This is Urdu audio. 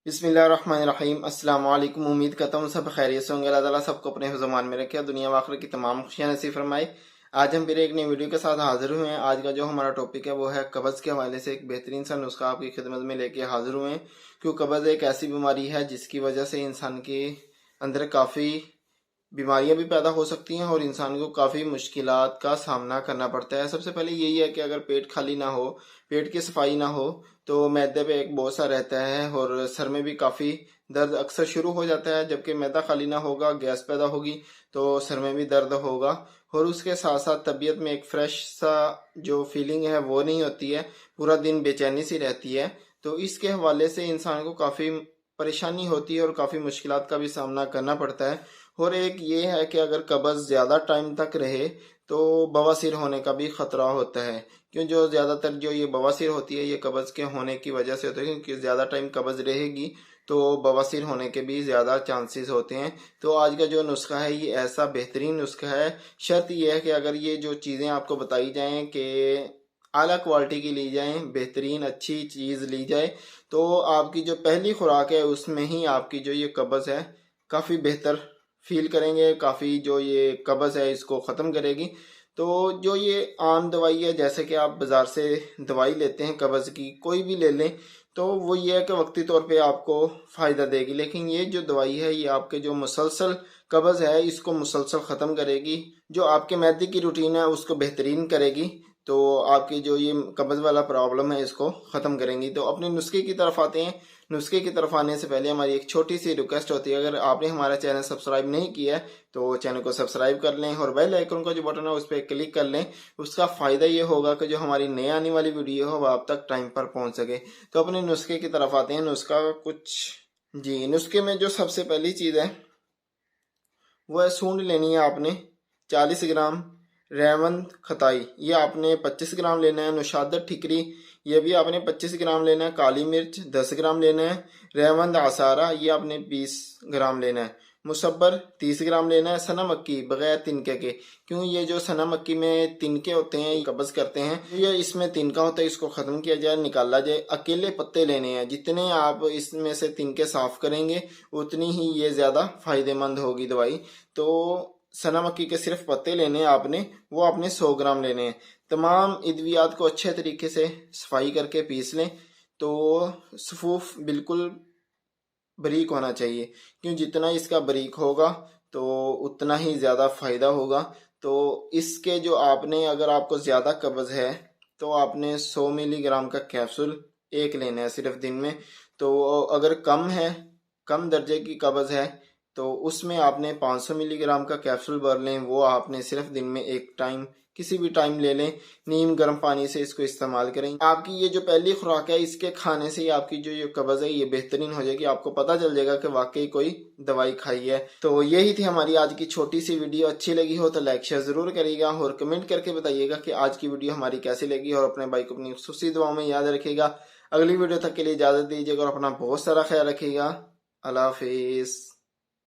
بسم اللہ الرحمن الرحیم۔ السلام علیکم۔ امید کرتا ہوں سب خیریت سے ہوں گے۔ اللہ تعالیٰ سب کو اپنے حفظ و امان میں رکھے اور دنیا و آخرت کی تمام خوشیاں نصیب فرمائے۔ آج ہم پھر ایک نئی ویڈیو کے ساتھ حاضر ہوئے ہیں۔ آج کا جو ہمارا ٹاپک ہے وہ ہے قبض کے حوالے سے ایک بہترین سا نسخہ آپ کی خدمت میں لے کے حاضر ہوئے ہیں، کیونکہ قبض ایک ایسی بیماری ہے جس کی وجہ سے انسان کے اندر کافی بیماریاں بھی پیدا ہو سکتی ہیں اور انسان کو کافی مشکلات کا سامنا کرنا پڑتا ہے۔ سب سے پہلے یہی ہے کہ اگر پیٹ خالی نہ ہو، پیٹ کی صفائی نہ ہو تو معدے پہ ایک بوجھ سا رہتا ہے اور سر میں بھی کافی درد اکثر شروع ہو جاتا ہے۔ جبکہ معدہ خالی نہ ہوگا، گیس پیدا ہوگی تو سر میں بھی درد ہوگا، اور اس کے ساتھ ساتھ طبیعت میں ایک فریش سا جو فیلنگ ہے وہ نہیں ہوتی ہے، پورا دن بے چینی سی رہتی ہے۔ تو اس کے حوالے سے انسان کو کافی پریشانی ہوتی ہے اور کافی مشکلات کا بھی سامنا کرنا پڑتا ہے۔ اور ایک یہ ہے کہ اگر قبض زیادہ ٹائم تک رہے تو بواسیر ہونے کا بھی خطرہ ہوتا ہے، کیوں جو زیادہ تر جو یہ بواسیر ہوتی ہے یہ قبض کے ہونے کی وجہ سے ہوتا ہے، کیونکہ زیادہ ٹائم قبض رہے گی تو بواسیر ہونے کے بھی زیادہ چانسز ہوتے ہیں۔ تو آج کا جو نسخہ ہے یہ ایسا بہترین نسخہ ہے۔ شرط یہ ہے کہ اگر یہ جو چیزیں آپ کو بتائی جائیں کہ اعلیٰ کوالٹی کی لی جائیں، بہترین اچھی چیز لی جائے، تو آپ کی جو پہلی خوراک ہے اس میں ہی آپ کی جو یہ قبض ہے کافی بہتر فیل کریں گے، کافی جو یہ قبض ہے اس کو ختم کرے گی۔ تو جو یہ عام دوائی ہے، جیسے کہ آپ بازار سے دوائی لیتے ہیں قبض کی کوئی بھی لے لیں، تو وہ یہ ہے کہ وقتی طور پہ آپ کو فائدہ دے گی، لیکن یہ جو دوائی ہے یہ آپ کے جو مسلسل قبض ہے اس کو مسلسل ختم کرے گی، جو آپ کے معدے کی روٹین ہے اس کو بہترین کرے گی، تو آپ کی جو یہ قبض والا پرابلم ہے اس کو ختم کریں گی۔ تو اپنے نسخے کی طرف آتے ہیں۔ نسخے کی طرف آنے سے پہلے ہماری ایک چھوٹی سی ریکویسٹ ہوتی ہے، اگر آپ نے ہمارا چینل سبسکرائب نہیں کیا ہے تو چینل کو سبسکرائب کر لیں اور بیل آئیکن کا جو بٹن ہے اس پہ کلک کر لیں۔ اس کا فائدہ یہ ہوگا کہ جو ہماری نئے آنے والی ویڈیو ہو وہ آپ تک ٹائم پر پہنچ سکے۔ تو اپنے نسخے کی طرف آتے ہیں۔ نسخہ نسخے میں جو سب سے پہلی چیز ہے وہ ہے سونڈ لینی ہے آپ نے 40 گرام، ریوند کھتائی یہ آپ نے 25 گرام لینا ہے، نشادر ٹھکری یہ بھی آپ نے 25 گرام لینا ہے، کالی مرچ 10 گرام لینا ہے، ریوند آسارا یہ آپ نے 20 گرام لینا ہے، مصبر 30 گرام لینا ہے، سنا مکی بغیر تنکے کے، کیوں یہ جو سنا مکی میں تنکے ہوتے ہیں یہ قبض کرتے ہیں، یہ اس میں تنکا ہوتا ہے اس کو ختم کیا جائے، نکالا جائے۔ اکیلے پتے لینے ہیں، جتنے آپ اس میں سے تنکے صاف کریں گے اتنی ہی یہ زیادہ فائدہ مند ہوگی دوائی۔ تو سنا مکی کے صرف پتے لینے ہیں آپ نے، وہ آپ نے 100 گرام لینے ہیں۔ تمام ادویات کو اچھے طریقے سے صفائی کر کے پیس لیں، تو صفوف بالکل بریک ہونا چاہیے، کیوں جتنا اس کا بریک ہوگا تو اتنا ہی زیادہ فائدہ ہوگا۔ تو اس کے جو آپ نے اگر آپ کو زیادہ قبض ہے تو آپ نے 100 ملی گرام کا کیپسول ایک لینا ہے صرف دن میں۔ تو اگر کم ہے، کم درجے کی قبض ہے تو اس میں آپ نے 500 ملی گرام کا کیپسول بھر لیں، وہ آپ نے صرف دن میں ایک ٹائم کسی بھی ٹائم لے لیں، نیم گرم پانی سے اس کو استعمال کریں۔ آپ کی یہ جو پہلی خوراک ہے اس کے کھانے سے ہی آپ کی جو یہ قبض ہے یہ بہترین ہو جائے گی، آپ کو پتہ چل جائے گا کہ واقعی کوئی دوائی کھائی ہے۔ تو یہی تھی ہماری آج کی چھوٹی سی ویڈیو۔ اچھی لگی ہو تو لائک شیئر ضرور کریے گا اور کمنٹ کر کے بتائیے گا کہ آج کی ویڈیو ہماری کیسی لگی، اور اپنے بھائی کو اپنی خصوصی دعاؤں میں یاد رکھے گا۔ اگلی ویڈیو تک کے لیے اجازت دیجیے گا اور اپنا بہت سارا خیال رکھیے گا۔ اللہ حافظ۔